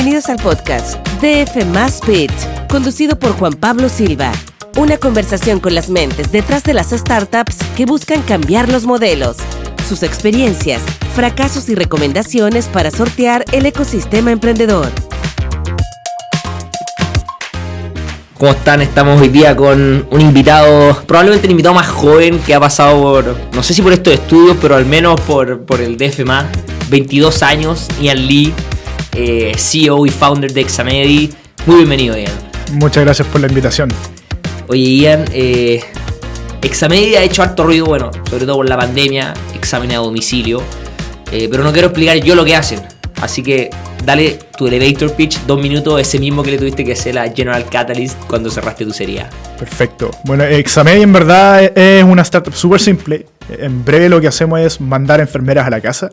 Bienvenidos al podcast DF Más Pitch, conducido por Juan Pablo Silva. Una conversación con las mentes detrás de las startups que buscan cambiar los modelos, sus experiencias, fracasos y recomendaciones para sortear el ecosistema emprendedor. ¿Cómo están? Estamos hoy día con un invitado, probablemente el invitado más joven que ha pasado por, no sé si por estos estudios, pero al menos por el DF+, 22 años, Ian Lee, CEO y founder de Examedi. Muy bienvenido, Ian. Muchas gracias por la invitación. Oye, Ian, Examedi ha hecho harto ruido, bueno, sobre todo por la pandemia, exámenes a domicilio, pero no quiero explicar yo lo que hacen, así que dale tu elevator pitch, 2 minutos, ese mismo que le tuviste que hacer a General Catalyst cuando cerraste tu serie A. Perfecto. Bueno, Examedi en verdad es una startup súper simple. En breve lo que hacemos es mandar enfermeras a la casa,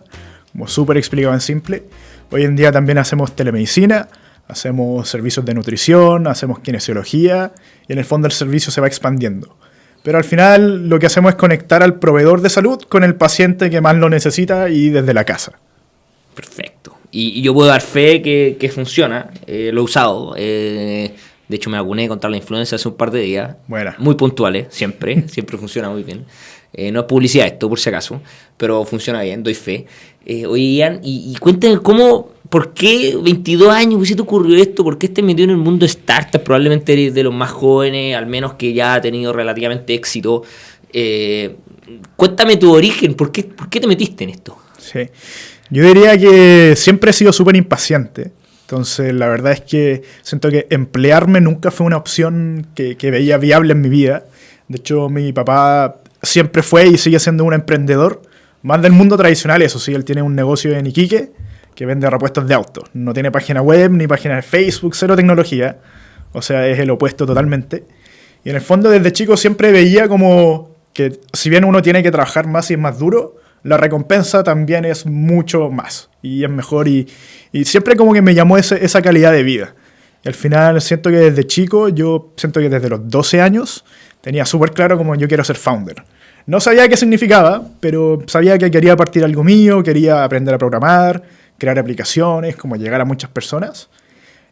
como súper explicado en simple. Hoy en día también hacemos telemedicina, hacemos servicios de nutrición, hacemos kinesiología y en el fondo el servicio se va expandiendo. Pero al final lo que hacemos es conectar al proveedor de salud con el paciente que más lo necesita y desde la casa. Perfecto. Y yo puedo dar fe que funciona, lo he usado. De hecho me vacuné contra la influenza hace un par de días. Buena. Muy puntuales, siempre funciona muy bien. No es publicidad esto, por si acaso, pero funciona bien, doy fe. Oye, Ian, y cuéntame ¿por qué 22 años? ¿Qué se te ocurrió esto? ¿Por qué estás metido en el mundo de startups? Probablemente eres de los más jóvenes, al menos que ya ha tenido relativamente éxito. Cuéntame tu origen, ¿por qué te metiste en esto? Sí, yo diría que siempre he sido súper impaciente. Entonces, la verdad es que siento que emplearme nunca fue una opción que veía viable en mi vida. De hecho, mi papá siempre fue y sigue siendo un emprendedor, más del mundo tradicional, eso sí, él tiene un negocio en Iquique que vende repuestos de autos. No tiene página web, ni página de Facebook, cero tecnología. O sea, es el opuesto totalmente. Y en el fondo, desde chico siempre veía como que si bien uno tiene que trabajar más y es más duro, la recompensa también es mucho más y es mejor. Y siempre como que me llamó esa calidad de vida. Y al final siento que desde chico, yo siento que desde los 12 años, tenía súper claro como yo quiero ser founder. No sabía qué significaba, pero sabía que quería partir algo mío, quería aprender a programar, crear aplicaciones, como llegar a muchas personas.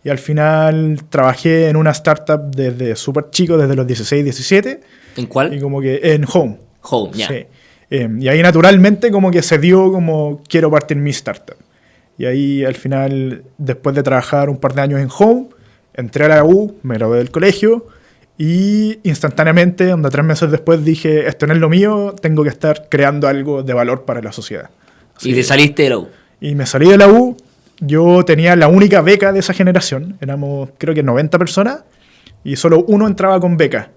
Y al final trabajé en una startup desde súper chico, desde los 16, 17. ¿En cuál? Y como que en Home. Home, ya. Sí. Y ahí naturalmente como que se dio como quiero partir mi startup. Y ahí al final, después de trabajar un par de años en Home, entré a la U, me gradué del colegio y instantáneamente, 3 meses después dije, esto no es lo mío, tengo que estar creando algo de valor para la sociedad. Así ¿Y te saliste de la U? Y me salí de la U, yo tenía la única beca de esa generación, éramos creo que 90 personas y solo uno entraba con beca.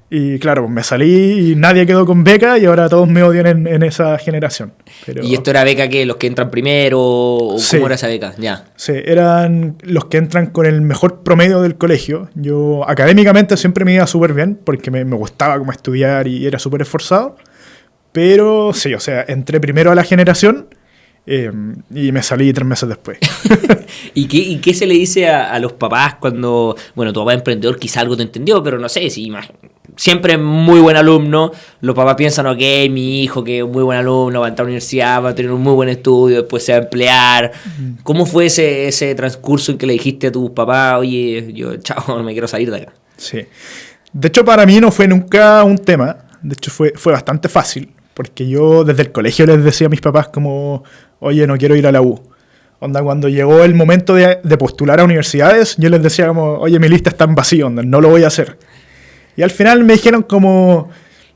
Y claro, me salí y nadie quedó con beca y ahora todos me odian en esa generación. Pero ¿y esto era beca que los que entran primero o sí. cómo era esa beca? Ya. Sí, eran los que entran con el mejor promedio del colegio. Yo académicamente siempre me iba súper bien porque me gustaba como estudiar y era súper esforzado. Pero sí, o sea, entré primero a la generación y me salí 3 meses después. ¿Y qué se le dice a los papás cuando, bueno, tu papá es emprendedor, quizá algo te entendió, pero no sé, si siempre es muy buen alumno, los papás piensan, ok, mi hijo que es un muy buen alumno, va a entrar a la universidad, va a tener un muy buen estudio, después se va a emplear. ¿Cómo fue ese transcurso en que le dijiste a tus papás, oye, yo, chao, me quiero salir de acá? Sí. De hecho, para mí no fue nunca un tema. De hecho, fue bastante fácil. Porque yo desde el colegio les decía a mis papás como, oye, no quiero ir a la U. Cuando llegó el momento de postular a universidades, yo les decía como, oye, mi lista está en vacío, no lo voy a hacer. Y al final me dijeron como,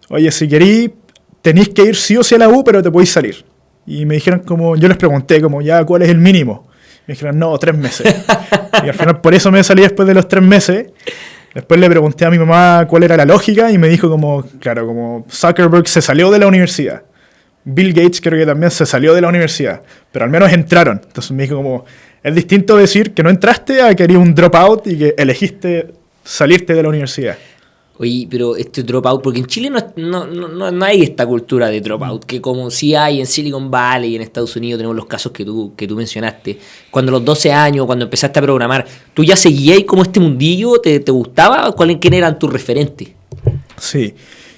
oye, si querís, tenéis que ir sí o sí a la U, pero te podéis salir. Y me dijeron como, yo les pregunté como, ya, ¿cuál es el mínimo? Me dijeron, no, 3 meses. Y al final por eso me salí después de los 3 meses. Después le pregunté a mi mamá cuál era la lógica y me dijo como, claro, como Zuckerberg se salió de la universidad. Bill Gates creo que también se salió de la universidad, pero al menos entraron. Entonces me dijo como, es distinto decir que no entraste a que eres un dropout y que elegiste salirte de la universidad. Oye, pero este dropout, porque en Chile no hay esta cultura de dropout, que como sí hay en Silicon Valley y en Estados Unidos tenemos los casos que tú mencionaste. Cuando a los 12 años, cuando empezaste a programar, ¿tú ya seguías como este mundillo? ¿Te gustaba? ¿Quién eran tus referentes? Sí.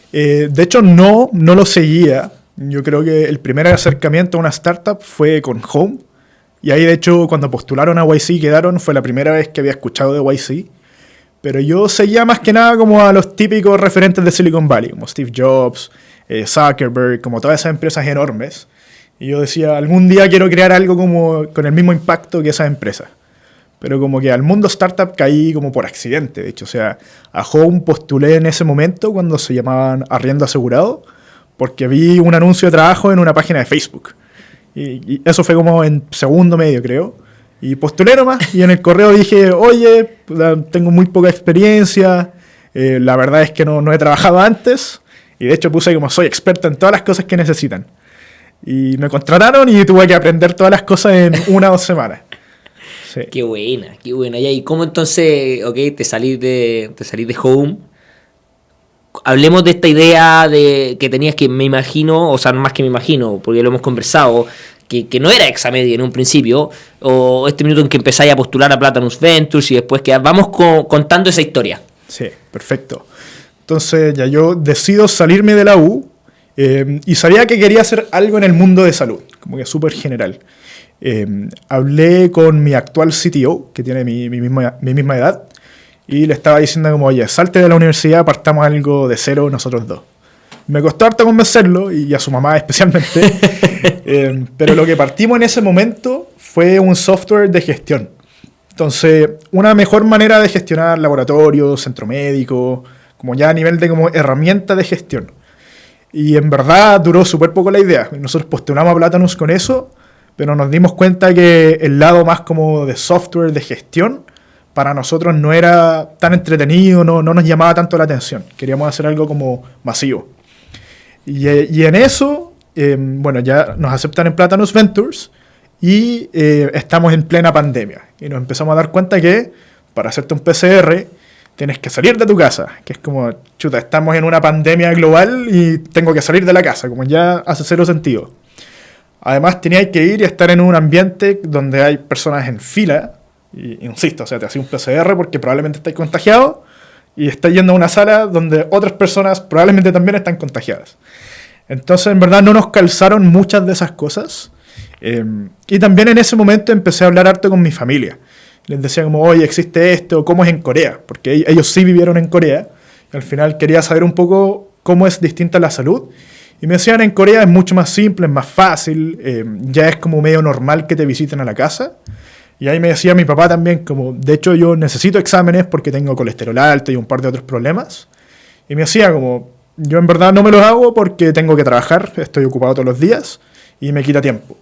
De hecho, no lo seguía. Yo creo que el primer acercamiento a una startup fue con Home, Y ahí, de hecho, cuando postularon a YC quedaron, fue la primera vez que había escuchado de YC. Pero yo seguía más que nada como a los típicos referentes de Silicon Valley, como Steve Jobs, Zuckerberg, como todas esas empresas enormes. Y yo decía, algún día quiero crear algo como con el mismo impacto que esas empresas. Pero como que al mundo startup caí como por accidente, de hecho. O sea, a Home postulé en ese momento cuando se llamaban Arriendo Asegurado, porque vi un anuncio de trabajo en una página de Facebook. Y eso fue como en segundo medio, creo. Y postulé nomás, y en el correo dije, oye, tengo muy poca experiencia, la verdad es que no he trabajado antes, y de hecho puse como soy experto en todas las cosas que necesitan. Y me contrataron y tuve que aprender todas las cosas en 1 o 2 semanas. Sí. Qué buena, qué buena. ¿Y cómo entonces, te salís de Home? Hablemos de esta idea de que tenías que, me imagino, o sea, no más que me imagino, porque lo hemos conversado, que no era Examedia en un principio, o este minuto en que empezáis a postular a Platanus Ventures y después que vamos contando esa historia. Sí, perfecto. Entonces ya yo decido salirme de la U y sabía que quería hacer algo en el mundo de salud, como que súper general. Hablé con mi actual CTO, que tiene mi misma edad, y le estaba diciendo como, oye, salte de la universidad, partamos algo de cero nosotros dos. Me costó harto convencerlo, y a su mamá especialmente, pero lo que partimos en ese momento fue un software de gestión. Entonces, una mejor manera de gestionar laboratorios, centro médico, como ya a nivel de como herramienta de gestión. Y en verdad duró súper poco la idea. Nosotros postulamos a Platanus con eso, pero nos dimos cuenta que el lado más como de software de gestión para nosotros no era tan entretenido, no nos llamaba tanto la atención. Queríamos hacer algo como masivo. Y en eso, bueno, ya nos aceptan en Platanus Ventures y estamos en plena pandemia. Y nos empezamos a dar cuenta que para hacerte un PCR tienes que salir de tu casa. Que es como, chuta, estamos en una pandemia global y tengo que salir de la casa. Como ya hace cero sentido. Además, teníais que ir y estar en un ambiente donde hay personas en fila. Y insisto, o sea, te hacía un PCR porque probablemente estáis contagiado y estás yendo a una sala donde otras personas probablemente también están contagiadas. Entonces, en verdad, no nos calzaron muchas de esas cosas. Y también en ese momento empecé a hablar harto con mi familia. Les decía como, oye, existe esto, ¿cómo es en Corea? Porque ellos sí vivieron en Corea. Y al final quería saber un poco cómo es distinta la salud. Y me decían, en Corea es mucho más simple, es más fácil, ya es como medio normal que te visiten a la casa. Y ahí me decía mi papá también, como, de hecho yo necesito exámenes porque tengo colesterol alto y un par de otros problemas. Y me decía como, yo en verdad no me los hago porque tengo que trabajar, estoy ocupado todos los días y me quita tiempo.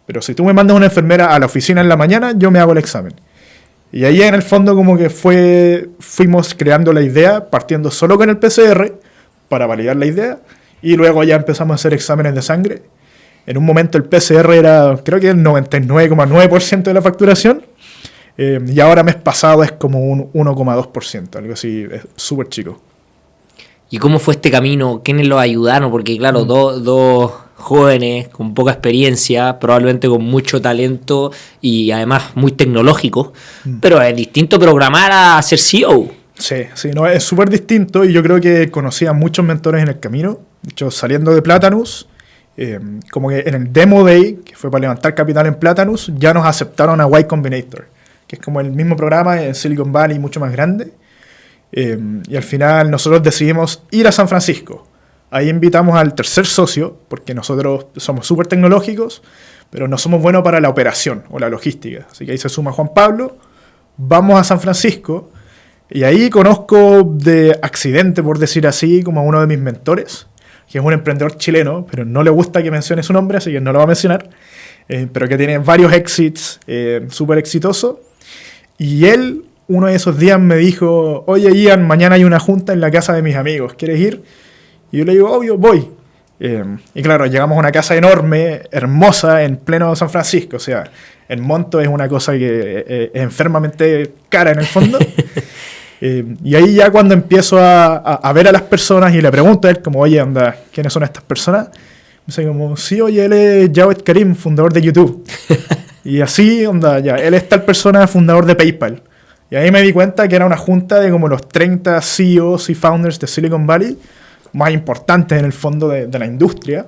Pero si tú me mandas una enfermera a la oficina en la mañana, yo me hago el examen. Y ahí en el fondo como que fuimos creando la idea, partiendo solo con el PCR para validar la idea. Y luego ya empezamos a hacer exámenes de sangre. En un momento el PCR era, creo que el 99,9% de la facturación. Y ahora mes pasado es como un 1,2%, algo así, es súper chico. ¿Y cómo fue este camino? ¿Quiénes los ayudaron? Porque claro, dos jóvenes con poca experiencia, probablemente con mucho talento y además muy tecnológico, pero es distinto programar a ser CEO. Sí, no, es súper distinto y yo creo que conocí a muchos mentores en el camino. De hecho, saliendo de Platanus, como que en el Demo Day, que fue para levantar capital en Platanus, ya nos aceptaron a Y Combinator, que es como el mismo programa en Silicon Valley, mucho más grande. Y al final nosotros decidimos ir a San Francisco. Ahí invitamos al tercer socio, porque nosotros somos súper tecnológicos, pero no somos buenos para la operación o la logística. Así que ahí se suma Juan Pablo, vamos a San Francisco, y ahí conozco de accidente, por decir así, como a uno de mis mentores, que es un emprendedor chileno, pero no le gusta que mencione su nombre, así que no lo va a mencionar, pero que tiene varios exits súper exitosos. Y él, uno de esos días me dijo, oye Ian, mañana hay una junta en la casa de mis amigos, ¿quieres ir? Y yo le digo, obvio, voy. Y claro, llegamos a una casa enorme, hermosa, en pleno San Francisco. O sea, el monto es una cosa que es enfermamente cara en el fondo. Y ahí ya cuando empiezo a ver a las personas y le pregunto a él como, oye, anda, ¿quiénes son estas personas? Me dice como, sí, oye, él es Jawed Karim, fundador de YouTube. Y así, onda, ya, él es tal persona, fundador de PayPal. Y ahí me di cuenta que era una junta de como los 30 CEOs y founders de Silicon Valley, más importantes en el fondo de la industria.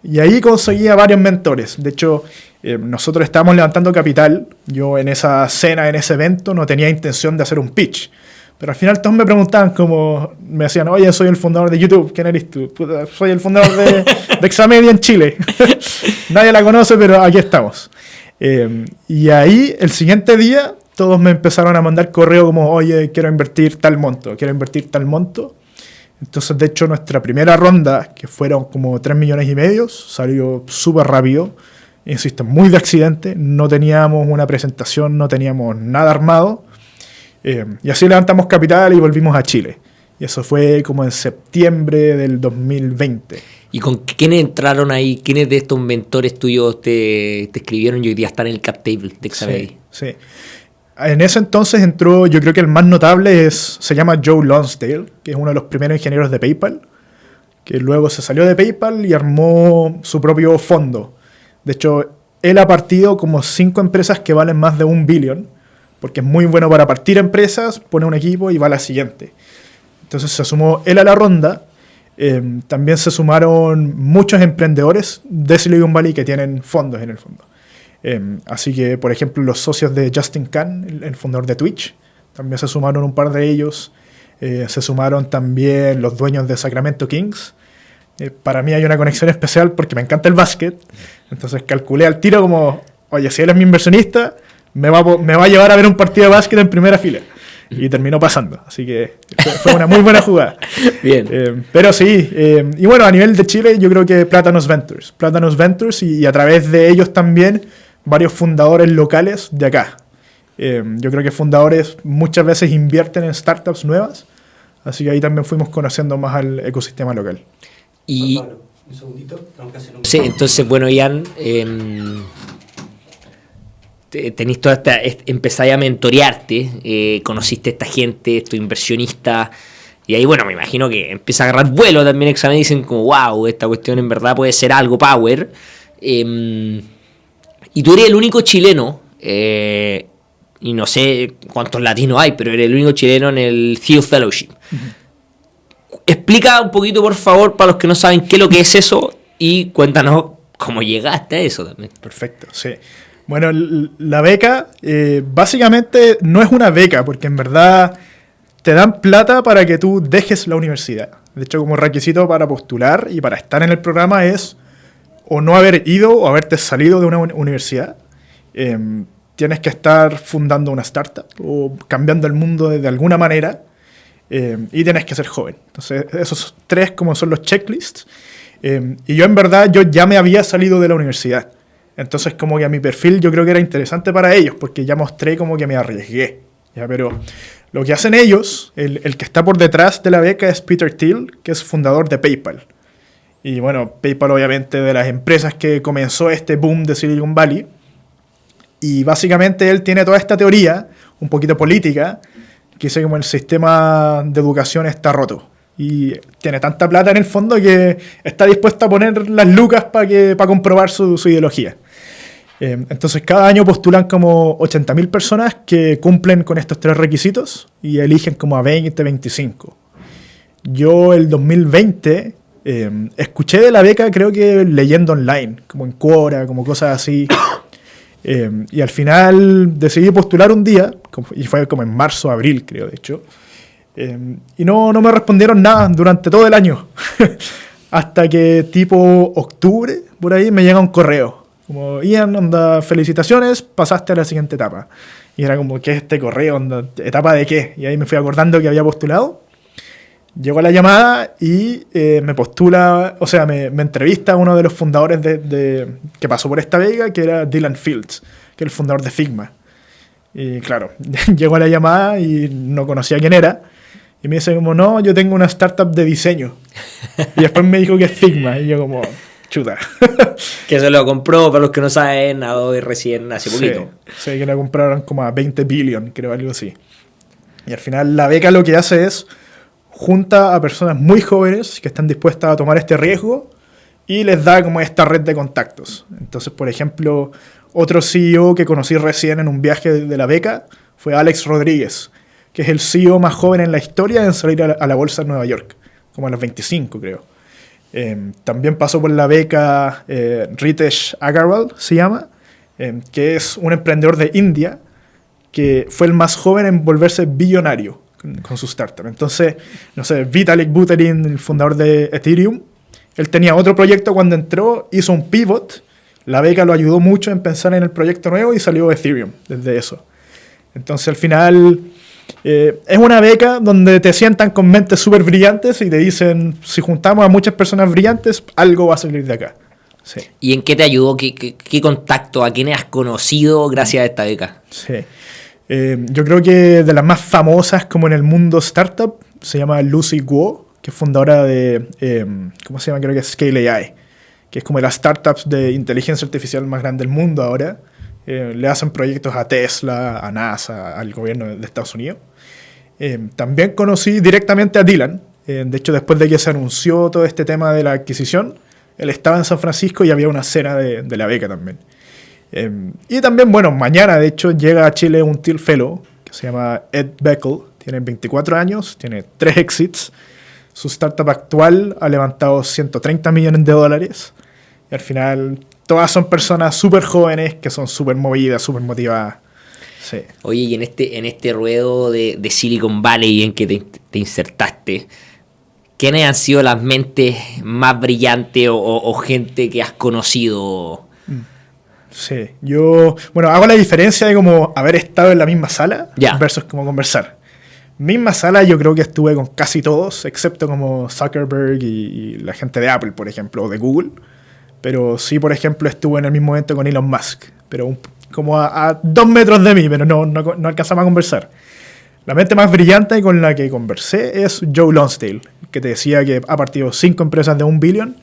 Y ahí conseguí a varios mentores. De hecho, nosotros estábamos levantando capital. Yo en esa cena, en ese evento, no tenía intención de hacer un pitch. Pero al final todos me preguntaban como, me decían, oye, soy el fundador de YouTube, ¿quién eres tú? Puta, soy el fundador de Examedia en Chile. Nadie la conoce, pero aquí estamos. Y ahí, el siguiente día, todos me empezaron a mandar correo como, oye, quiero invertir tal monto, quiero invertir tal monto. Entonces, de hecho, nuestra primera ronda, que fueron como 3,5 millones, salió súper rápido. Insisto, muy de accidente. No teníamos una presentación, no teníamos nada armado. Y así levantamos capital y volvimos a Chile. Y eso fue como en septiembre del 2020. ¿Y con quiénes entraron ahí? ¿Quiénes de estos mentores tuyos te escribieron y hoy día están en el cap table de Examedia? Sí. En ese entonces entró, yo creo que el más notable se llama Joe Lonsdale, que es uno de los primeros ingenieros de PayPal, que luego se salió de PayPal y armó su propio fondo. De hecho, él ha partido como 5 empresas que valen más de $1 billón, porque es muy bueno para partir empresas, pone un equipo y va a la siguiente. Entonces se sumó él a la ronda. También se sumaron muchos emprendedores de Silicon Valley que tienen fondos en el fondo. Así que, por ejemplo, los socios de Justin Kan, el fundador de Twitch, también se sumaron un par de ellos. Se sumaron también los dueños de Sacramento Kings. Para mí hay una conexión especial porque me encanta el básquet. Entonces calculé al tiro como, oye, si él es mi inversionista, me va a llevar a ver un partido de básquet en primera fila. Y terminó pasando. Así que fue una muy buena jugada. Bien. Pero sí. Y bueno, a nivel de Chile, yo creo que Plátanos Ventures y a través de ellos también varios fundadores locales de acá. Yo creo que fundadores muchas veces invierten en startups nuevas. Así que ahí también fuimos conociendo más al ecosistema local. Y Pablo, un segundito, tenemos que hacer un... sí, entonces, bueno, Ian, tenés toda empezáis a mentorearte, conociste a esta gente, estos inversionistas, y ahí, bueno, me imagino que empieza a agarrar vuelo también Examen y dicen como, wow, esta cuestión en verdad puede ser algo power. Y tú eres el único chileno, y no sé cuántos latinos hay, pero eres el único chileno en el Theo Fellowship. Explica un poquito, por favor, para los que no saben qué es lo que es eso, y cuéntanos cómo llegaste a eso también. Perfecto, sí. Bueno, la beca básicamente no es una beca, porque en verdad te dan plata para que tú dejes la universidad. De hecho, como requisito para postular y para estar en el programa es o no haber ido o haberte salido de una universidad. Tienes que estar fundando una startup o cambiando el mundo de alguna manera y tienes que ser joven. Entonces, esos 3 como son los checklists. Y yo en verdad ya me había salido de la universidad. Entonces como que a mi perfil yo creo que era interesante para ellos, porque ya mostré como que me arriesgué. ¿Ya? Pero lo que hacen ellos, el que está por detrás de la beca es Peter Thiel, que es fundador de PayPal. Y bueno, PayPal obviamente de las empresas que comenzó este boom de Silicon Valley. Y básicamente él tiene toda esta teoría, un poquito política, que dice como el sistema de educación está roto. Y tiene tanta plata en el fondo que está dispuesto a poner las lucas para comprobar su ideología. Entonces cada año postulan como 80.000 personas que cumplen con estos 3 requisitos y eligen como a 20, 25. Yo el 2020 escuché de la beca, creo que leyendo online, como en Quora, como cosas así. Y al final decidí postular un día, y fue como en marzo, abril creo de hecho. Y no me respondieron nada durante todo el año. Hasta que tipo octubre, por ahí, me llega un correo. Como, Ian, onda, felicitaciones, pasaste a la siguiente etapa. Y era como, ¿qué es este correo? Onda, ¿etapa de qué? Y ahí me fui acordando que había postulado. Llegó la llamada y me postula, o sea, me entrevista a uno de los fundadores que pasó por esta beca, que era Dylan Fields, que es el fundador de Figma. Y claro, llegó a la llamada y no conocía quién era. Y me dice como, no, yo tengo una startup de diseño. Y después me dijo que es Figma. Y yo como, chuta. Que se lo compró, para los que no saben, Adobe recién hace poquito. Sí, que la compraron como a 20 billion, creo, algo así. Y al final la beca lo que hace es junta a personas muy jóvenes que están dispuestas a tomar este riesgo y les da como esta red de contactos. Entonces, por ejemplo, otro CEO que conocí recién en un viaje de la beca fue Alex Rodríguez, que es el CEO más joven en la historia en salir a la bolsa de Nueva York, como a los 25 creo. También pasó por la beca Ritesh Agarwal, se llama, que es un emprendedor de India que fue el más joven en volverse billonario con su startup. Entonces, no sé, Vitalik Buterin, el fundador de Ethereum, él tenía otro proyecto cuando entró, hizo un pivot, la beca lo ayudó mucho en pensar en el proyecto nuevo y salió Ethereum desde eso. Entonces, al final, es una beca donde te sientan con mentes súper brillantes y te dicen, si juntamos a muchas personas brillantes, algo va a salir de acá. Sí. ¿Y en qué te ayudó? ¿Qué contacto? ¿A quiénes has conocido gracias a esta beca? Sí. Yo creo que de las más famosas como en el mundo startup se llama Lucy Guo, que es fundadora de, ¿cómo se llama? Creo que es Scale AI, que es como de las startups de inteligencia artificial más grande del mundo ahora. Le hacen proyectos a Tesla, a NASA, al gobierno de Estados Unidos. También conocí directamente a Dylan. De hecho, después de que se anunció todo este tema de la adquisición, él estaba en San Francisco y había una cena de la beca también. Y también, bueno, mañana de hecho llega a Chile un Thiel Fellow que se llama Ed Beckel, tiene 24 años, tiene 3 exits, su startup actual ha levantado $130 millones y al final todas son personas súper jóvenes que son súper movidas, súper motivadas. Sí. Oye, y en este ruedo de Silicon Valley en que te insertaste, ¿quiénes han sido las mentes más brillantes o gente que has conocido? Sí, yo, bueno, hago la diferencia de como haber estado en la misma sala versus como conversar. Misma sala yo creo que estuve con casi todos, excepto como Zuckerberg y la gente de Apple, por ejemplo, o de Google. Pero sí, por ejemplo, estuve en el mismo momento con Elon Musk, pero como a 2 metros de mí, pero no alcanzamos a conversar. La mente más brillante con la que conversé es Joe Lonsdale, que te decía que ha partido 5 empresas de $1 billón.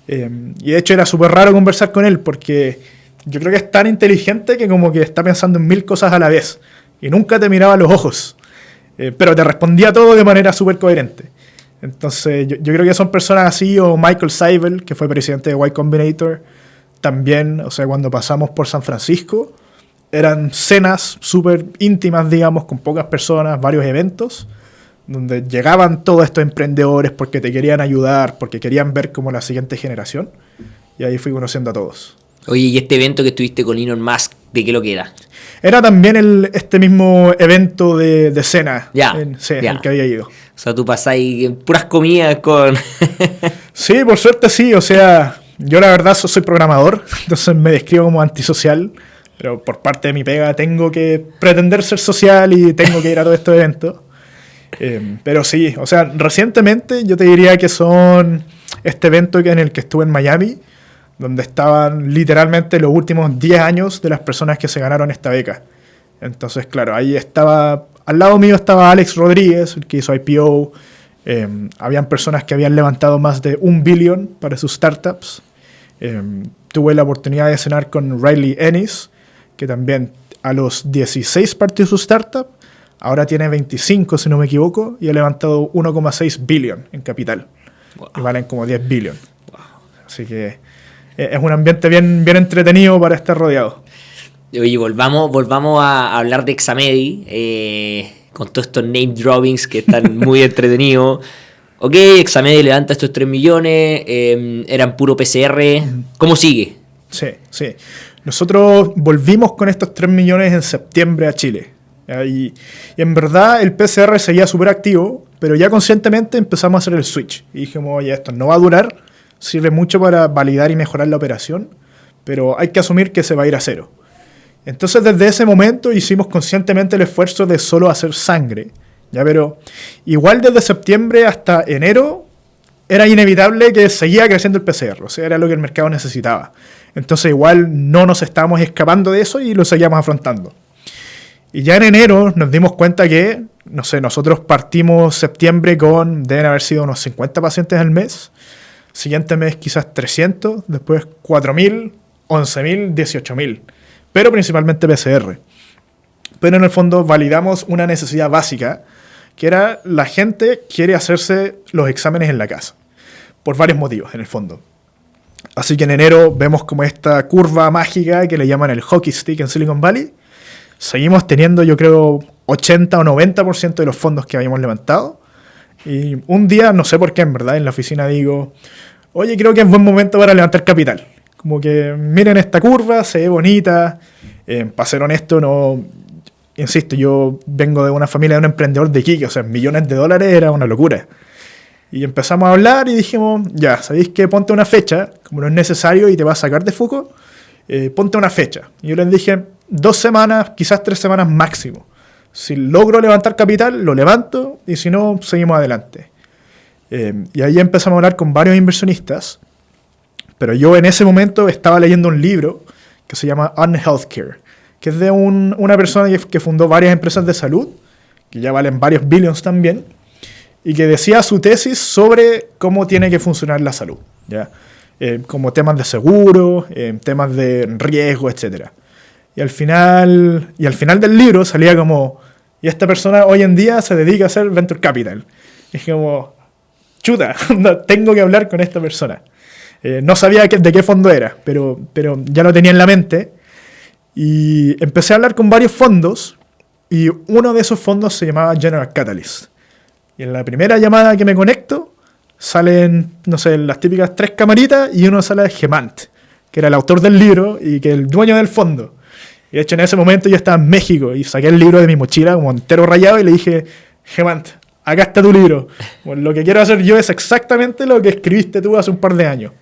Y de hecho era súper raro conversar con él porque yo creo que es tan inteligente que como que está pensando en 1000 cosas a la vez y nunca te miraba a los ojos, pero te respondía todo de manera súper coherente. Entonces yo creo que son personas así, o Michael Seibel, que fue presidente de Y Combinator, también, o sea, cuando pasamos por San Francisco, eran cenas súper íntimas, digamos, con pocas personas, varios eventos, donde llegaban todos estos emprendedores porque te querían ayudar, porque querían ver como la siguiente generación, y ahí fui conociendo a todos. Oye, ¿y este evento que estuviste con Elon Musk, de qué lo que era? Era también este mismo evento de cena el que había ido. O sea, tú pasáis en puras comidas con... Sí, por suerte sí. O sea, yo la verdad soy programador, entonces me describo como antisocial, pero por parte de mi pega tengo que pretender ser social y tengo que ir a todos estos eventos. Pero sí, o sea, recientemente yo te diría que son este evento en el que estuve en Miami, donde estaban literalmente los últimos 10 años de las personas que se ganaron esta beca. Entonces, claro, ahí estaba, al lado mío estaba Alex Rodríguez, el que hizo IPO, habían personas que habían levantado más de $1 billón para sus startups. Tuve la oportunidad de cenar con Riley Ennis, que también a los 16 partió su startup, ahora tiene 25 si no me equivoco, y ha levantado 1,6 billón en capital, que valen como 10 billones. Así que es un ambiente bien entretenido para estar rodeado. Oye, volvamos a hablar de Examedi, con todos estos name droppings que están muy entretenidos. Ok, Examedi levanta estos 3 millones, eran puro PCR. ¿Cómo sigue? Sí. Nosotros volvimos con estos 3 millones en septiembre a Chile. Y en verdad el PCR seguía súper activo, pero ya conscientemente empezamos a hacer el switch. Y dijimos, oye, esto no va a durar, sirve mucho para validar y mejorar la operación, pero hay que asumir que se va a ir a cero. Entonces desde ese momento hicimos conscientemente el esfuerzo de solo hacer sangre, ¿ya? Pero igual desde septiembre hasta enero era inevitable que seguía creciendo el PCR, o sea, era lo que el mercado necesitaba. Entonces igual no nos estábamos escapando de eso y lo seguíamos afrontando. Y ya en enero nos dimos cuenta que, no sé, nosotros partimos septiembre deben haber sido unos 50 pacientes al mes, siguiente mes quizás 300, después 4.000, 11.000, 18.000, pero principalmente PCR. Pero en el fondo validamos una necesidad básica, que era la gente quiere hacerse los exámenes en la casa, por varios motivos en el fondo. Así que en enero vemos como esta curva mágica que le llaman el hockey stick en Silicon Valley. Seguimos teniendo, yo creo, 80 o 90% de los fondos que habíamos levantado. Y un día, no sé por qué, en verdad, en la oficina digo, oye, creo que es buen momento para levantar capital. Como que miren esta curva, se ve bonita. Para ser honesto, no... Insisto, yo vengo de una familia de un emprendedor de Iquique, o sea, millones de dólares era una locura. Y empezamos a hablar y dijimos, ya, ¿sabéis qué? Ponte una fecha, como no es necesario y te vas a sacar de foco, ponte una fecha. Y yo les dije, 2 semanas, quizás 3 semanas máximo. Si logro levantar capital, lo levanto, y si no, seguimos adelante. Y ahí empezamos a hablar con varios inversionistas, pero yo en ese momento estaba leyendo un libro que se llama Unhealthcare, que es de una persona que fundó varias empresas de salud, que ya valen varios billions también, y que decía su tesis sobre cómo tiene que funcionar la salud, ¿ya? Como temas de seguro, temas de riesgo, etc. Y al final del libro salía como, y esta persona hoy en día se dedica a hacer venture capital. Y es como, chuta, tengo que hablar con esta persona. No sabía de qué fondo era, pero ya lo tenía en la mente. Y empecé a hablar con varios fondos, y uno de esos fondos se llamaba General Catalyst. Y en la primera llamada que me conecto, salen, no sé, las típicas 3 camaritas, y uno sale de Gemant, que era el autor del libro y que el dueño del fondo. Y de hecho en ese momento yo estaba en México y saqué el libro de mi mochila como entero rayado y le dije, Gemant, acá está tu libro. Bueno, lo que quiero hacer yo es exactamente lo que escribiste tú hace un par de años.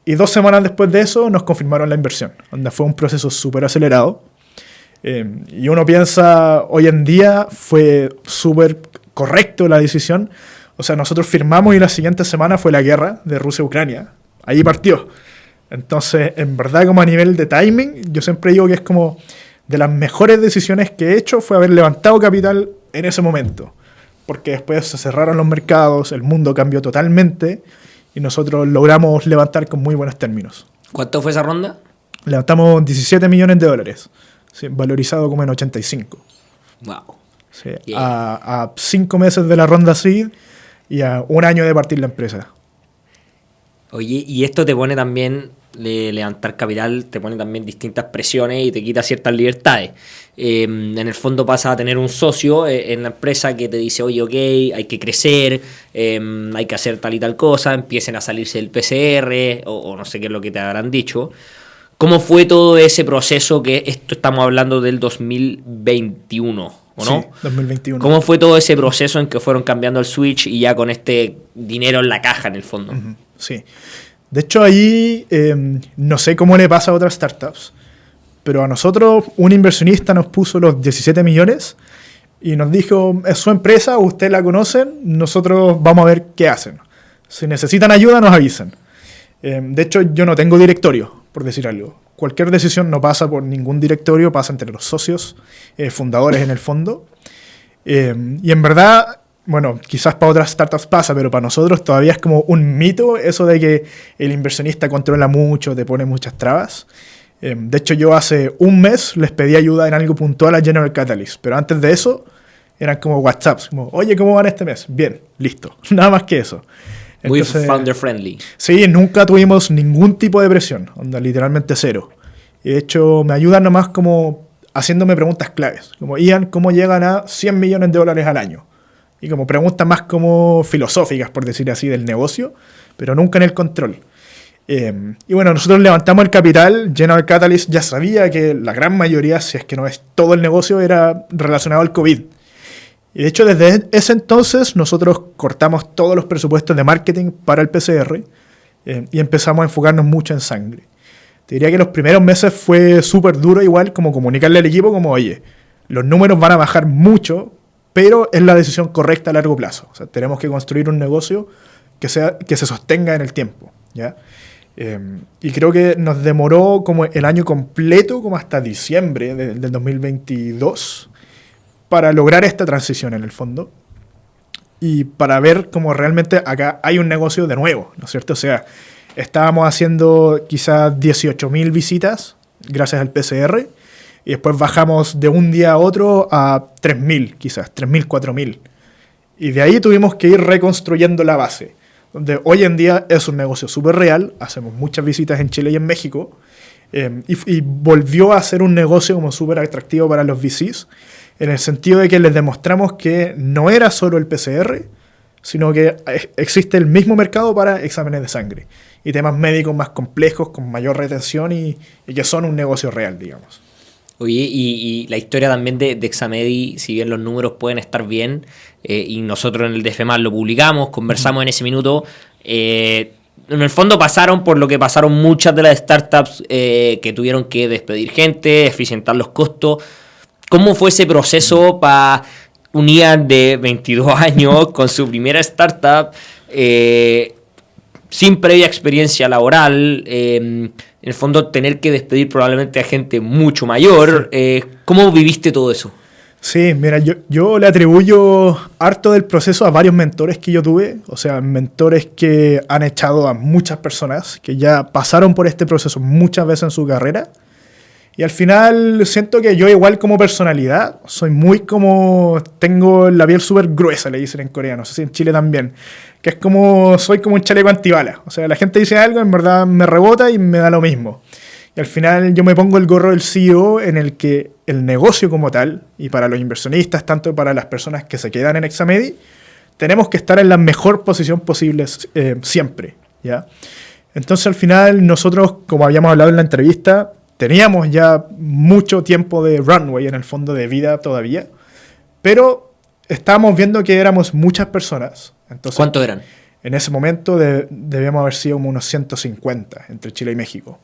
Y 2 semanas después de eso nos confirmaron la inversión, donde fue un proceso súper acelerado. Y uno piensa, hoy en día fue súper correcto la decisión. O sea, nosotros firmamos y la siguiente semana fue la guerra de Rusia-Ucrania. Ahí partió. Entonces, en verdad, como a nivel de timing, yo siempre digo que es como de las mejores decisiones que he hecho fue haber levantado capital en ese momento. Porque después se cerraron los mercados, el mundo cambió totalmente y nosotros logramos levantar con muy buenos términos. ¿Cuánto fue esa ronda? Levantamos 17 millones de dólares, sí, valorizado como en 85. Wow. Sí, Yeah. a 5 meses de la ronda seed y a 1 año de partir la empresa. Oye, y esto te pone también, levantar capital, te pone también distintas presiones y te quita ciertas libertades. En el fondo pasa a tener un socio en la empresa que te dice, oye, ok, hay que crecer, hay que hacer tal y tal cosa, empiecen a salirse del PCR o no sé qué es lo que te habrán dicho. ¿Cómo fue todo ese proceso que esto estamos hablando del 2021? ¿O no? Sí, 2021. ¿Cómo fue todo ese proceso en que fueron cambiando el switch y ya con este dinero en la caja en el fondo? Sí. De hecho, ahí no sé cómo le pasa a otras startups, pero a nosotros un inversionista nos puso los 17 millones y nos dijo, es su empresa, ustedes la conocen, nosotros vamos a ver qué hacen. Si necesitan ayuda, nos avisan. De hecho, yo no tengo directorio, por decir algo. Cualquier decisión no pasa por ningún directorio, pasa entre los socios, fundadores en el fondo. Y en verdad, bueno, quizás para otras startups pasa, pero para nosotros todavía es como un mito eso de que el inversionista controla mucho, te pone muchas trabas. De hecho, yo hace un mes les pedí ayuda en algo puntual a General Catalyst, pero antes de eso eran como WhatsApps, como, oye, ¿cómo van este mes? Bien, listo, nada más que eso. Muy Entonces, founder friendly. Sí, nunca tuvimos ningún tipo de presión, onda, literalmente cero. Y de hecho, me ayudan nomás como haciéndome preguntas claves, como, Ian, ¿cómo llegan a 100 millones de dólares al año? Y como preguntas más como filosóficas, por decir así, del negocio, pero nunca en el control. Y bueno, nosotros levantamos el capital. General Catalyst ya sabía que la gran mayoría, si es que no es todo el negocio, era relacionado al COVID. Y de hecho, desde ese entonces, nosotros cortamos todos los presupuestos de marketing para el PCR y empezamos a enfocarnos mucho en sangre. Te diría que los primeros meses fue súper duro igual, como comunicarle al equipo como, oye, los números van a bajar mucho, pero es la decisión correcta a largo plazo. O sea, tenemos que construir un negocio que se sostenga en el tiempo, ¿ya? Y creo que nos demoró como el año completo, como hasta diciembre del 2022, para lograr esta transición en el fondo y para ver cómo realmente acá hay un negocio de nuevo, ¿no es cierto? O sea, estábamos haciendo quizás 18.000 visitas gracias al PCR y después bajamos de un día a otro a 3.000 quizás, 3.000, 4.000. Y de ahí tuvimos que ir reconstruyendo la base, donde hoy en día es un negocio súper real, hacemos muchas visitas en Chile y en México, y volvió a ser un negocio como súper atractivo para los VCs, en el sentido de que les demostramos que no era solo el PCR, sino que existe el mismo mercado para exámenes de sangre y temas médicos más complejos, con mayor retención y que son un negocio real, digamos. Oye, y la historia también de Examedi, si bien los números pueden estar bien, y nosotros en el DFMAS lo publicamos, conversamos en ese minuto, en el fondo pasaron por lo que pasaron muchas de las startups que tuvieron que despedir gente, eficientar los costos. ¿Cómo fue ese proceso para un Ian de 22 años con su primera startup, sin previa experiencia laboral, en el fondo tener que despedir probablemente a gente mucho mayor? ¿Cómo viviste todo eso? Sí, mira, yo le atribuyo harto del proceso a varios mentores que yo tuve, o sea, mentores que han echado a muchas personas, que ya pasaron por este proceso muchas veces en su carrera. Y al final siento que yo igual como personalidad, soy muy como, tengo la piel súper gruesa, le dicen en coreano, no sé si en Chile también, que es como, soy como un chaleco antibala. O sea, la gente dice algo, en verdad me rebota y me da lo mismo. Y al final yo me pongo el gorro del CEO en el que el negocio como tal, y para los inversionistas, tanto para las personas que se quedan en Examedi, tenemos que estar en la mejor posición posible siempre, ¿ya? Entonces al final nosotros, como habíamos hablado en la entrevista, teníamos ya mucho tiempo de runway en el fondo de vida todavía, pero estábamos viendo que éramos muchas personas. Entonces, ¿cuántos eran? En ese momento debíamos haber sido como unos 150 entre Chile y México.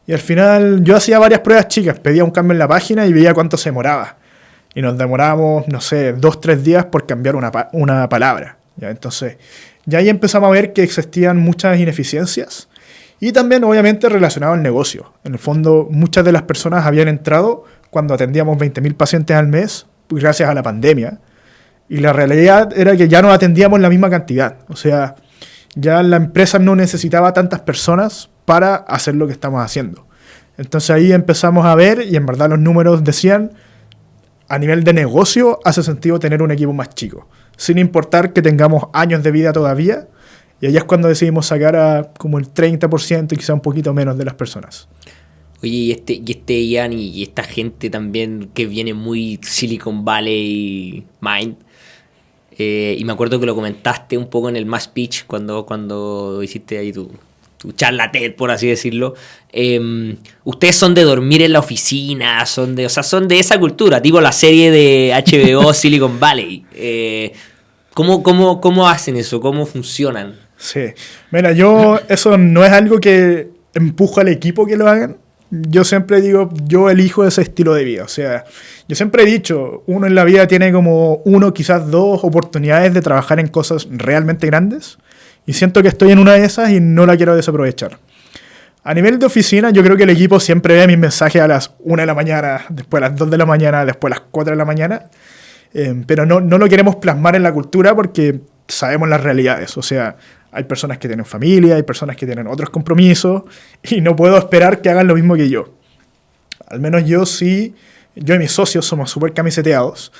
Y al final yo hacía varias pruebas chicas, pedía un cambio en la página y veía cuánto se demoraba. Y nos demorábamos, no sé, 2-3 días por cambiar una palabra, ¿ya? Entonces, ya ahí empezamos a ver que existían muchas ineficiencias. Y también, obviamente, relacionado al negocio. En el fondo, muchas de las personas habían entrado cuando atendíamos 20.000 pacientes al mes, gracias a la pandemia. Y la realidad era que ya no atendíamos la misma cantidad. O sea, ya la empresa no necesitaba tantas personas para hacer lo que estamos haciendo. Entonces ahí empezamos a ver, y en verdad los números decían, a nivel de negocio, hace sentido tener un equipo más chico. Sin importar que tengamos años de vida todavía. Y ahí es cuando decidimos sacar a como el 30% y quizá un poquito menos de las personas. Oye, y este Ian y esta gente también que viene muy Silicon Valley Mind, y me acuerdo que lo comentaste un poco en el Mass Pitch cuando hiciste ahí tu charla TED, por así decirlo. Ustedes son de dormir en la oficina, son de esa cultura, tipo la serie de HBO Silicon Valley. ¿Cómo hacen eso? ¿Cómo funcionan? Sí, mira, eso no es algo que empujo al equipo que lo hagan. Yo siempre digo, yo elijo ese estilo de vida. O sea, yo siempre he dicho, uno en la vida tiene como quizás dos oportunidades de trabajar en cosas realmente grandes. Y siento que estoy en una de esas y no la quiero desaprovechar. A nivel de oficina, yo creo que el equipo siempre ve mis mensajes a las 1 de la mañana, después a las 2 de la mañana, después a las 4 de la mañana. Pero no lo queremos plasmar en la cultura porque sabemos las realidades. O sea, hay personas que tienen familia, hay personas que tienen otros compromisos y no puedo esperar que hagan lo mismo que yo. Al menos yo y mis socios somos súper camiseteados.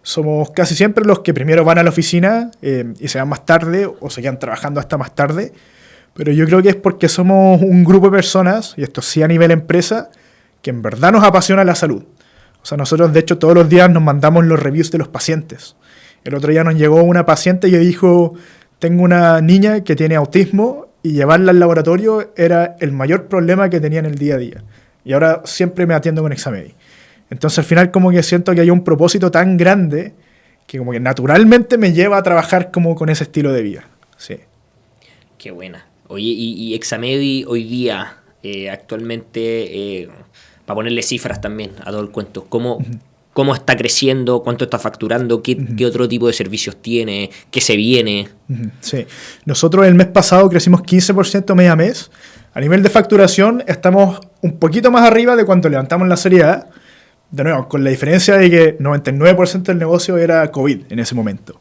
Somos casi siempre los que primero van a la oficina y se van más tarde o se quedan trabajando hasta más tarde. Pero yo creo que es porque somos un grupo de personas, y esto sí a nivel empresa, que en verdad nos apasiona la salud. O sea, nosotros de hecho todos los días nos mandamos los reviews de los pacientes. El otro día nos llegó una paciente que dijo, tengo una niña que tiene autismo y llevarla al laboratorio era el mayor problema que tenía en el día a día. Y ahora siempre me atiendo con Examedi. Entonces al final como que siento que hay un propósito tan grande que como que naturalmente me lleva a trabajar como con ese estilo de vida. Sí. Qué buena. Oye, y Examedi hoy día, actualmente, para ponerle cifras también a todo el cuento, ¿cómo está creciendo? ¿Cuánto está facturando? ¿Qué otro tipo de servicios tiene? ¿Qué se viene? Sí. Nosotros el mes pasado crecimos 15% mes a mes. A nivel de facturación estamos un poquito más arriba de cuando levantamos la serie A. De nuevo, con la diferencia de que 99% del negocio era COVID en ese momento.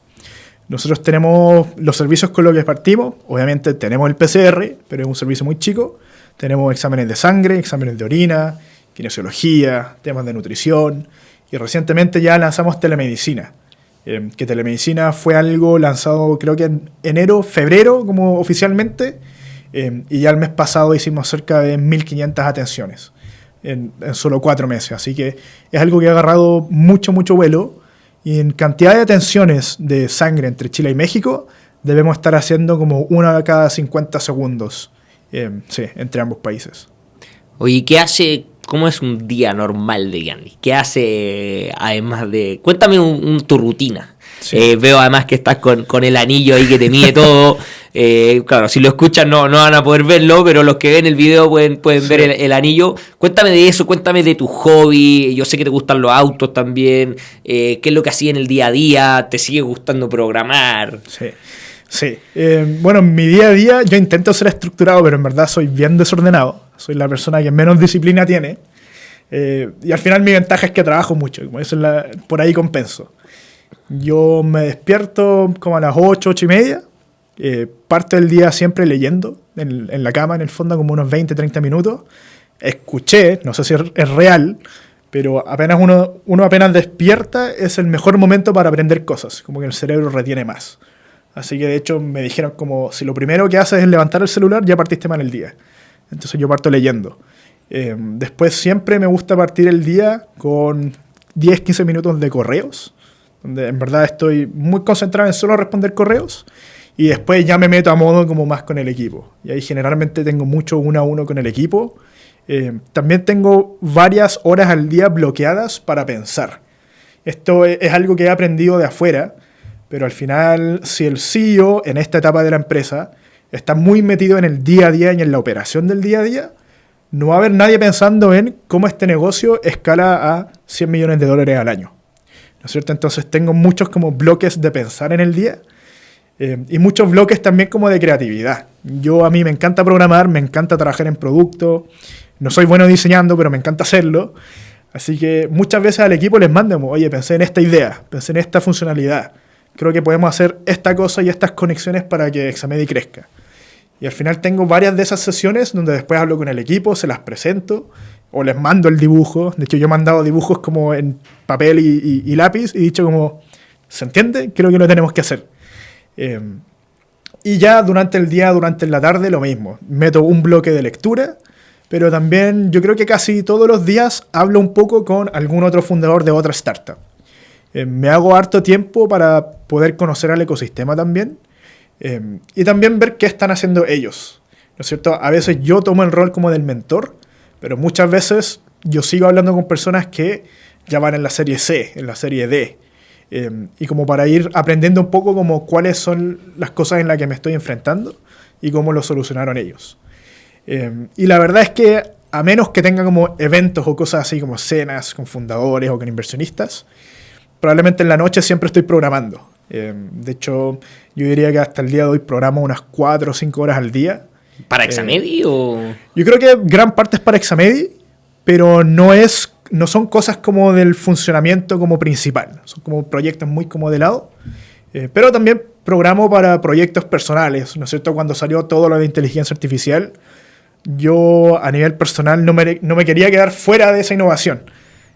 Nosotros tenemos los servicios con los que partimos. Obviamente tenemos el PCR, pero es un servicio muy chico. Tenemos exámenes de sangre, exámenes de orina, kinesiología, temas de nutrición. Y recientemente ya lanzamos telemedicina. Que telemedicina fue algo lanzado creo que en enero, febrero como oficialmente. Y ya el mes pasado hicimos cerca de 1.500 atenciones en solo 4 meses. Así que es algo que ha agarrado mucho vuelo. Y en cantidad de tensiones de sangre entre Chile y México, debemos estar haciendo como una cada 50 segundos, entre ambos países. Oye, ¿qué hace? ¿Cómo es un día normal de Yandy? ¿Qué hace además de...? Cuéntame tu rutina. Sí. Veo además que estás con el anillo ahí que te mide todo. Claro, si lo escuchan no van a poder verlo, pero los que ven el video pueden sí. ver el anillo. Cuéntame de eso, cuéntame de tu hobby. Yo sé que te gustan los autos también. ¿Qué es lo que hacías en el día a día? ¿Te sigue gustando programar? Sí. Bueno, en mi día a día yo intento ser estructurado, pero en verdad soy bien desordenado. Soy la persona que menos disciplina tiene. Y al final mi ventaja es que trabajo mucho. Como eso por ahí compenso. Yo me despierto como a las 8:30. Parto del día siempre leyendo en la cama, en el fondo, como unos 20-30 minutos. Escuché, no sé si es real, pero apenas uno apenas despierta es el mejor momento para aprender cosas. Como que el cerebro retiene más. Así que de hecho me dijeron como si lo primero que haces es levantar el celular, ya partiste mal el día. Entonces yo parto leyendo. Después siempre me gusta partir el día con 10-15 minutos de correos, donde en verdad estoy muy concentrado en solo responder correos, y después ya me meto a modo como más con el equipo. Y ahí generalmente tengo mucho 1-a-1 con el equipo. También tengo varias horas al día bloqueadas para pensar. Esto es algo que he aprendido de afuera, pero al final, si el CEO en esta etapa de la empresa está muy metido en el día a día y en la operación del día a día, no va a haber nadie pensando en cómo este negocio escala a $100 millones al año. ¿No es cierto? Entonces tengo muchos como bloques de pensar en el día y muchos bloques también como de creatividad. A mí me encanta programar, me encanta trabajar en producto, no soy bueno diseñando, pero me encanta hacerlo. Así que muchas veces al equipo les mando, oye, pensé en esta idea, pensé en esta funcionalidad. Creo que podemos hacer esta cosa y estas conexiones para que Examedi crezca. Y al final tengo varias de esas sesiones donde después hablo con el equipo, se las presento o les mando el dibujo. De hecho, yo he mandado dibujos como en papel y lápiz y he dicho como, ¿se entiende? Creo que lo tenemos que hacer. Y ya durante el día, durante la tarde, lo mismo. Meto un bloque de lectura, pero también yo creo que casi todos los días hablo un poco con algún otro fundador de otra startup. Me hago harto tiempo para poder conocer al ecosistema también y también ver qué están haciendo ellos, ¿no es cierto? A veces yo tomo el rol como del mentor, pero muchas veces yo sigo hablando con personas que ya van en la serie C, en la serie D, y como para ir aprendiendo un poco como cuáles son las cosas en las que me estoy enfrentando y cómo lo solucionaron ellos. Y la verdad es que a menos que tenga como eventos o cosas así como cenas con fundadores o con inversionistas, probablemente en la noche siempre estoy programando. De hecho, yo diría que hasta el día de hoy programo unas 4 o 5 horas al día. ¿Para Examedi o...? Yo creo que gran parte es para Examedi, pero no son cosas como del funcionamiento como principal. Son como proyectos muy como de lado. Pero también programo para proyectos personales, ¿no es cierto? Cuando salió todo lo de inteligencia artificial, yo a nivel personal no me quería quedar fuera de esa innovación.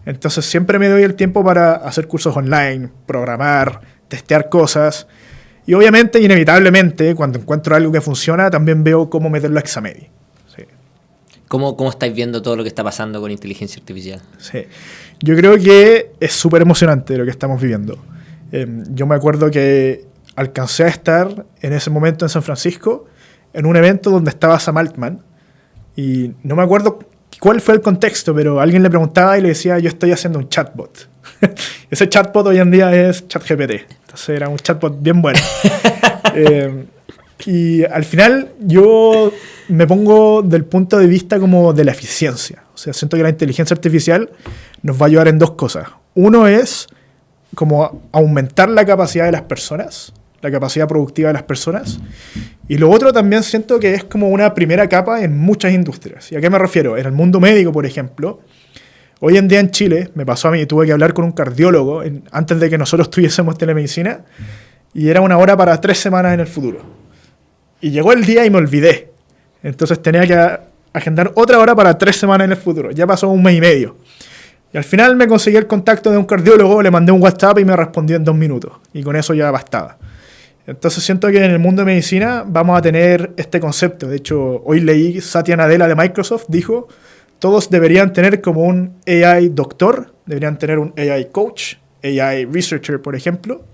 Entonces siempre me doy el tiempo para hacer cursos online, programar, testear cosas. Y obviamente, inevitablemente, cuando encuentro algo que funciona, también veo cómo meterlo a Examedi. Sí. ¿Cómo estáis viendo todo lo que está pasando con inteligencia artificial? Sí. Yo creo que es súper emocionante lo que estamos viviendo. Yo me acuerdo que alcancé a estar en ese momento en San Francisco en un evento donde estaba Sam Altman. Y no me acuerdo cuál fue el contexto, pero alguien le preguntaba y le decía, yo estoy haciendo un chatbot. Ese chatbot hoy en día es ChatGPT. Entonces era un chatbot bien bueno. Y al final yo me pongo del punto de vista como de la eficiencia. O sea, siento que la inteligencia artificial nos va a ayudar en dos cosas. Uno es como aumentar la capacidad de las personas, la capacidad productiva de las personas. Y lo otro también siento que es como una primera capa en muchas industrias. ¿Y a qué me refiero? En el mundo médico, por ejemplo, hoy en día en Chile, me pasó a mí, tuve que hablar con un cardiólogo antes de que nosotros tuviésemos telemedicina, y era una hora para 3 semanas en el futuro. Y llegó el día y me olvidé. Entonces tenía que agendar otra hora para 3 semanas en el futuro. Ya pasó 1 mes y medio. Y al final me conseguí el contacto de un cardiólogo, le mandé un WhatsApp y me respondió en 2 minutos. Y con eso ya bastaba. Entonces siento que en el mundo de medicina vamos a tener este concepto. De hecho, hoy leí Satya Nadella de Microsoft, dijo, todos deberían tener como un AI doctor, deberían tener un AI coach AI Researcher, por ejemplo.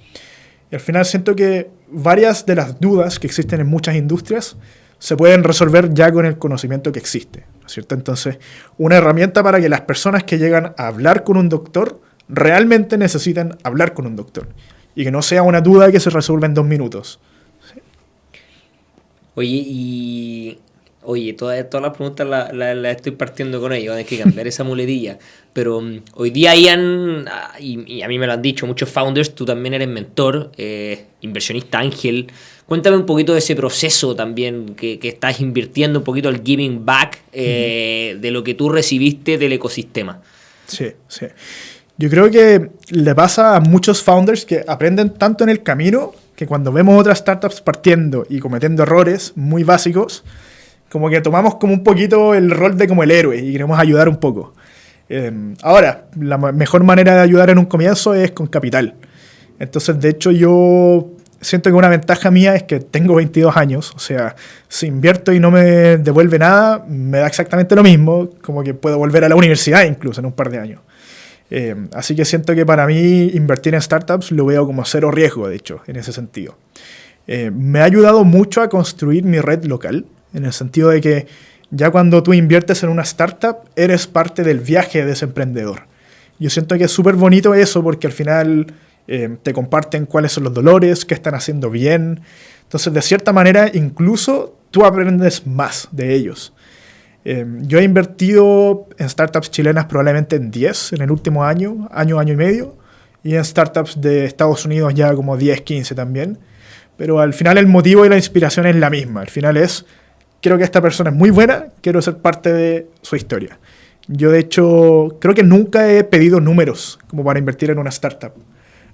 Y al final siento que varias de las dudas que existen en muchas industrias se pueden resolver ya con el conocimiento que existe, ¿no es cierto? Entonces, una herramienta para que las personas que llegan a hablar con un doctor realmente necesiten hablar con un doctor y que no sea una duda que se resuelve en 2 minutos. Oye, todas las preguntas las estoy partiendo con ellos, hay que cambiar esa muletilla. Pero hoy día y a mí me lo han dicho muchos founders, tú también eres mentor, inversionista ángel. Cuéntame un poquito de ese proceso también, que estás invirtiendo un poquito el giving back de lo que tú recibiste del ecosistema. Sí. Yo creo que le pasa a muchos founders que aprenden tanto en el camino que cuando vemos otras startups partiendo y cometiendo errores muy básicos, como que tomamos como un poquito el rol de como el héroe y queremos ayudar un poco. Ahora, la mejor manera de ayudar en un comienzo es con capital. Entonces, de hecho, yo siento que una ventaja mía es que tengo 22 años. O sea, si invierto y no me devuelve nada, me da exactamente lo mismo, como que puedo volver a la universidad incluso en un par de años. Así que siento que para mí invertir en startups lo veo como cero riesgo, de hecho, en ese sentido. Me ha ayudado mucho a construir mi red local, en el sentido de que ya cuando tú inviertes en una startup, eres parte del viaje de ese emprendedor. Yo siento que es súper bonito eso porque al final te comparten cuáles son los dolores, qué están haciendo bien. Entonces, de cierta manera, incluso tú aprendes más de ellos. Yo he invertido en startups chilenas probablemente en 10 en el último año y medio, y en startups de Estados Unidos ya como 10, 15 también. Pero al final el motivo y la inspiración es la misma. Al final es, creo que esta persona es muy buena, quiero ser parte de su historia. Yo, de hecho, creo que nunca he pedido números como para invertir en una startup.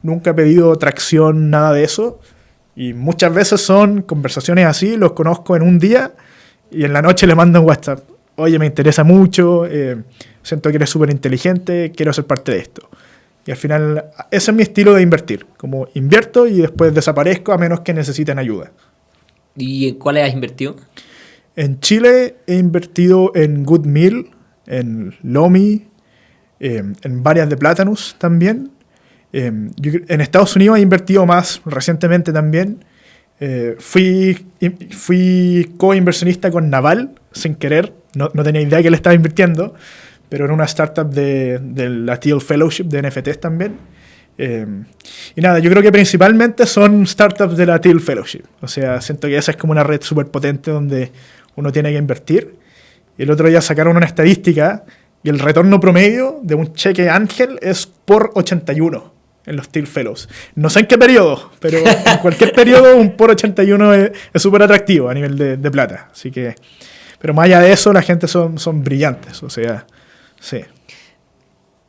Nunca he pedido tracción, nada de eso. Y muchas veces son conversaciones así, los conozco en un día y en la noche le mando un WhatsApp. Oye, me interesa mucho, siento que eres súper inteligente, quiero ser parte de esto. Y al final, ese es mi estilo de invertir. Como invierto y después desaparezco a menos que necesiten ayuda. ¿Y en cuáles has invertido? En Chile he invertido en Good Meal, en Lomi, en varias de Platanus también. En Estados Unidos he invertido más recientemente también. Fui co-inversionista con Naval, sin querer. No tenía idea que le estaba invirtiendo, pero en una startup de la Teal Fellowship de NFTs también. Y nada, yo creo que principalmente son startups de la Teal Fellowship. O sea, siento que esa es como una red súper potente donde uno tiene que invertir. Y el otro día sacaron una estadística y el retorno promedio de un cheque ángel es por 81 en los Teal Fellows. No sé en qué periodo, pero en cualquier periodo un por 81 es súper atractivo a nivel de plata. Así que, pero más allá de eso, la gente son brillantes. O sea, sí.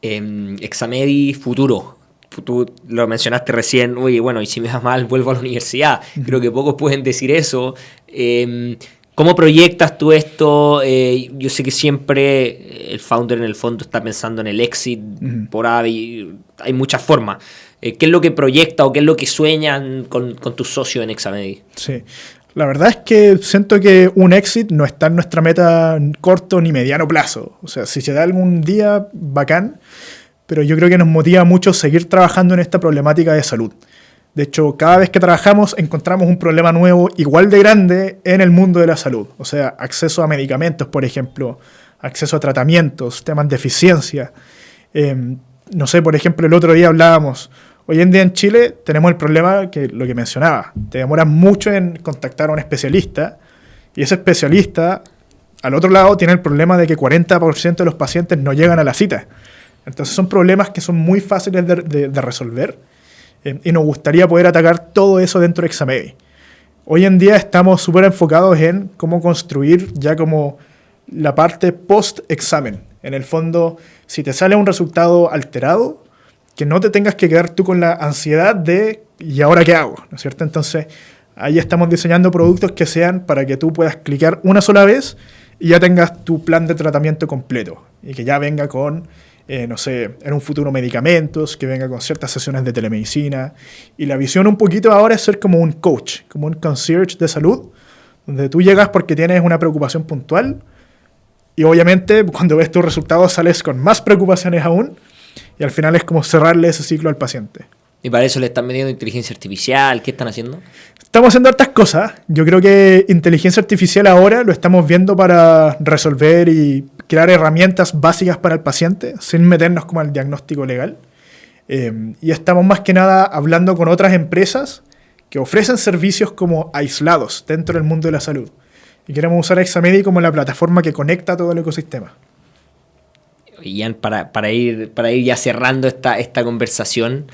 Examedi futuro. Tú lo mencionaste recién, oye, bueno, y si me da mal, vuelvo a la universidad. Creo que pocos pueden decir eso. ¿Cómo proyectas tú esto? Yo sé que siempre el founder en el fondo está pensando en el exit por hay muchas formas. ¿Qué es lo que proyecta o qué es lo que sueñan con tus socios en Examedi? Sí, la verdad es que siento que un exit no está en nuestra meta corto ni mediano plazo. O sea, si se da algún día, bacán, pero yo creo que nos motiva mucho seguir trabajando en esta problemática de salud. De hecho, cada vez que trabajamos encontramos un problema nuevo igual de grande en el mundo de la salud. O sea, acceso a medicamentos, por ejemplo, acceso a tratamientos, temas de eficiencia. No sé, por ejemplo, el otro día hablábamos, hoy en día en Chile tenemos el problema que lo que mencionaba, te demoras mucho en contactar a un especialista y ese especialista, al otro lado, tiene el problema de que 40% de los pacientes no llegan a la cita. Entonces son problemas que son muy fáciles de resolver. Y nos gustaría poder atacar todo eso dentro de Examedi. Hoy en día estamos súper enfocados en cómo construir ya como la parte post-examen. En el fondo, si te sale un resultado alterado, que no te tengas que quedar tú con la ansiedad de ¿y ahora qué hago? ¿No es cierto? Entonces, ahí estamos diseñando productos que sean para que tú puedas clicar una sola vez y ya tengas tu plan de tratamiento completo. Y que ya venga con no sé, en un futuro medicamentos, que venga con ciertas sesiones de telemedicina. Y la visión un poquito ahora es ser como un coach, como un concierge de salud, donde tú llegas porque tienes una preocupación puntual y obviamente cuando ves tus resultados sales con más preocupaciones aún y al final es como cerrarle ese ciclo al paciente. Y para eso le están metiendo inteligencia artificial. ¿Qué están haciendo? Estamos haciendo hartas cosas. Yo creo que inteligencia artificial ahora lo estamos viendo para resolver y crear herramientas básicas para el paciente sin meternos como al diagnóstico legal. Y estamos más que nada hablando con otras empresas que ofrecen servicios como aislados dentro del mundo de la salud. Y queremos usar a Examedi como la plataforma que conecta todo el ecosistema. Y ya para ir ya cerrando esta conversación,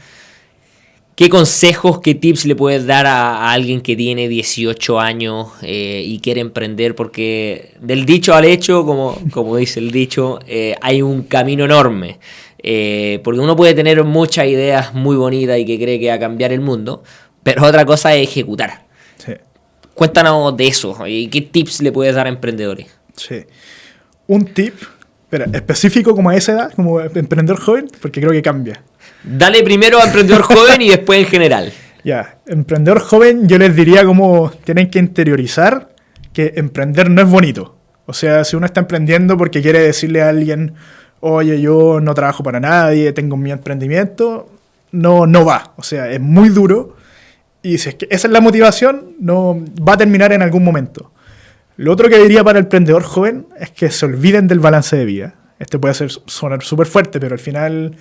¿qué consejos, qué tips le puedes dar a alguien que tiene 18 años y quiere emprender? Porque del dicho al hecho, como dice el dicho, hay un camino enorme. Porque uno puede tener muchas ideas muy bonitas y que cree que va a cambiar el mundo, pero otra cosa es ejecutar. Sí. Cuéntanos de eso. ¿Y qué tips le puedes dar a emprendedores? Sí. Un tip específico como a esa edad, como emprendedor joven, porque creo que cambia. Dale primero a emprendedor joven y después en general. Ya, emprendedor joven yo les diría como tienen que interiorizar que emprender no es bonito. O sea, si uno está emprendiendo porque quiere decirle a alguien, oye, yo no trabajo para nadie, tengo mi emprendimiento, no va. O sea, es muy duro y si es que esa es la motivación, no va a terminar en algún momento. Lo otro que diría para el emprendedor joven es que se olviden del balance de vida. Este puede sonar súper fuerte, pero al final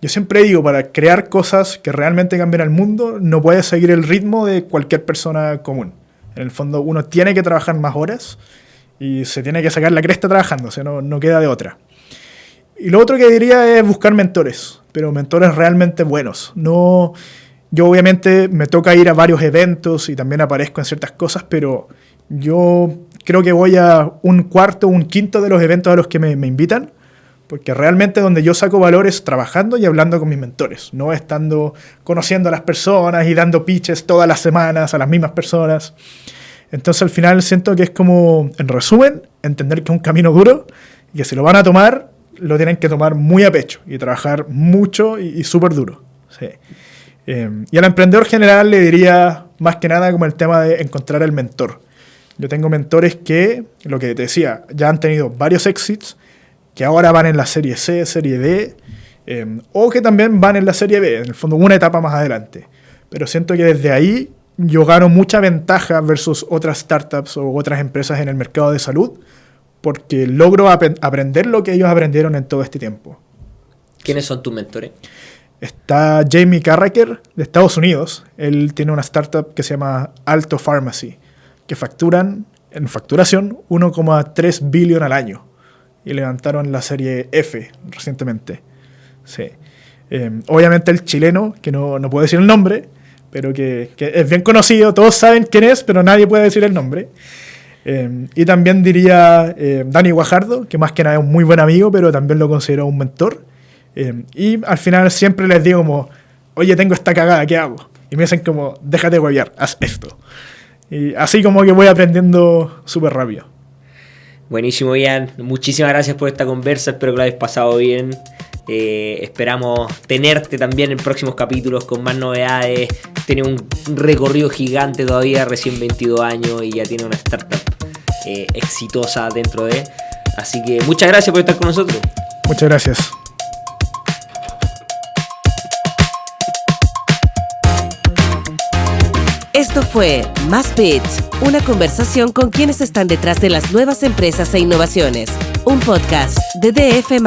yo siempre digo, para crear cosas que realmente cambien al mundo, no puedes seguir el ritmo de cualquier persona común. En el fondo, uno tiene que trabajar más horas y se tiene que sacar la cresta trabajando, o sea, no queda de otra. Y lo otro que diría es buscar mentores, pero mentores realmente buenos. Yo obviamente me toca ir a varios eventos y también aparezco en ciertas cosas, pero yo creo que voy a un cuarto, un quinto de los eventos a los que me invitan, porque realmente donde yo saco valor es trabajando y hablando con mis mentores, no estando conociendo a las personas y dando pitches todas las semanas a las mismas personas. Entonces al final siento que es como, en resumen, entender que es un camino duro y que si lo van a tomar, lo tienen que tomar muy a pecho y trabajar mucho y súper duro. Sí. Y al emprendedor general le diría más que nada como el tema de encontrar el mentor. Yo tengo mentores que, lo que te decía, ya han tenido varios exits, que ahora van en la serie C, serie D, o que también van en la serie B, en el fondo una etapa más adelante. Pero siento que desde ahí yo gano mucha ventaja versus otras startups o otras empresas en el mercado de salud, porque logro aprender lo que ellos aprendieron en todo este tiempo. ¿Quiénes son tus mentores? Está Jamie Carragher de Estados Unidos. Él tiene una startup que se llama Alto Pharmacy, que facturan en facturación 1,3 billón al año. Y levantaron la serie F recientemente. Sí. Obviamente el chileno, que no puedo decir el nombre, pero que es bien conocido, todos saben quién es, pero nadie puede decir el nombre. Y también diría Dani Guajardo, que más que nada es un muy buen amigo, pero también lo considero un mentor. Y al final siempre les digo como, oye, tengo esta cagada, ¿qué hago? Y me dicen como, déjate huevear, haz esto. Y así como que voy aprendiendo súper rápido. Buenísimo, Ian. Muchísimas gracias por esta conversa. Espero que lo hayas pasado bien. Esperamos tenerte también en próximos capítulos con más novedades. Tiene un recorrido gigante todavía, recién 22 años y ya tiene una startup exitosa dentro de. Así que muchas gracias por estar con nosotros. Muchas gracias. Esto fue Más Bits, una conversación con quienes están detrás de las nuevas empresas e innovaciones. Un podcast de DF+.